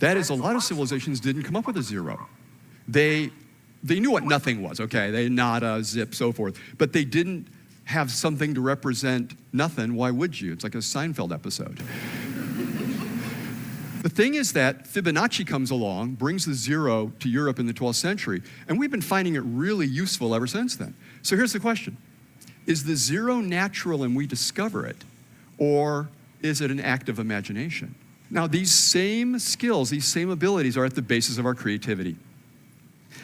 That is, a lot of civilizations didn't come up with a zero. They knew what nothing was, okay? They nada, zip, so forth. But they didn't have something to represent nothing. Why would you? It's like a Seinfeld episode. The thing is that Fibonacci comes along, brings the zero to Europe in the 12th century, and we've been finding it really useful ever since then. So here's the question. Is the zero natural and we discover it, or is it an act of imagination? Now, these same skills, these same abilities are at the basis of our creativity.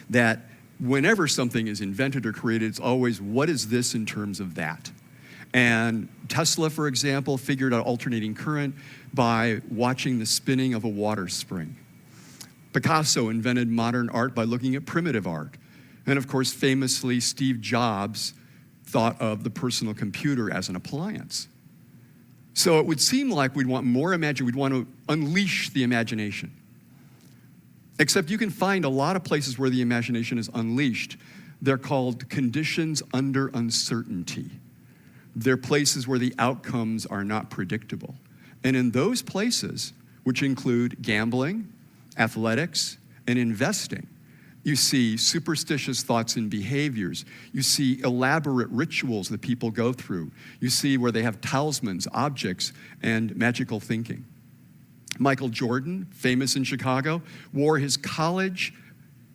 That whenever something is invented or created, it's always, what is this in terms of that? And Tesla, for example, figured out alternating current by watching the spinning of a water spring. Picasso invented modern art by looking at primitive art. And of course, famously, Steve Jobs thought of the personal computer as an appliance. So it would seem like we'd want more imagination, we'd want to unleash the imagination. Except you can find a lot of places where the imagination is unleashed. They're called conditions under uncertainty. They're places where the outcomes are not predictable. And in those places, which include gambling, athletics, and investing, you see superstitious thoughts and behaviors. You see elaborate rituals that people go through. You see where they have talismans, objects, and magical thinking. Michael Jordan, famous in Chicago, wore his college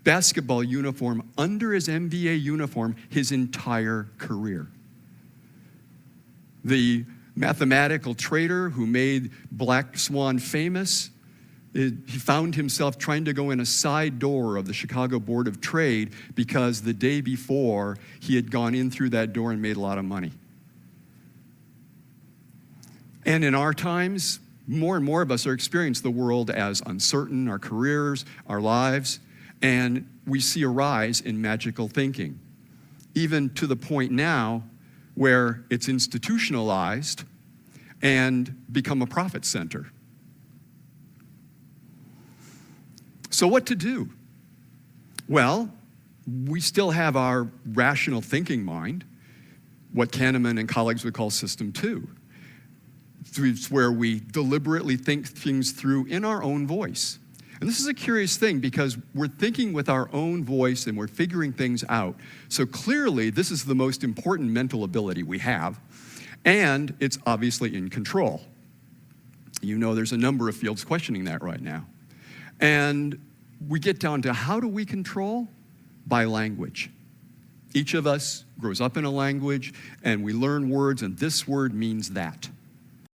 basketball uniform under his NBA uniform his entire career. The mathematical trader who made Black Swan famous, he found himself trying to go in a side door of the Chicago Board of Trade because the day before he had gone in through that door and made a lot of money. And in our times, more and more of us are experiencing the world as uncertain, our careers, our lives, and we see a rise in magical thinking, even to the point now where it's institutionalized and become a profit center. So what to do? Well, we still have our rational thinking mind, what Kahneman and colleagues would call System 2. It's where we deliberately think things through in our own voice. And this is a curious thing because we're thinking with our own voice and we're figuring things out. So clearly, this is the most important mental ability we have, and it's obviously in control. You know there's a number of fields questioning that right now. And we get down to how do we control? By language. Each of us grows up in a language, and we learn words, and this word means that.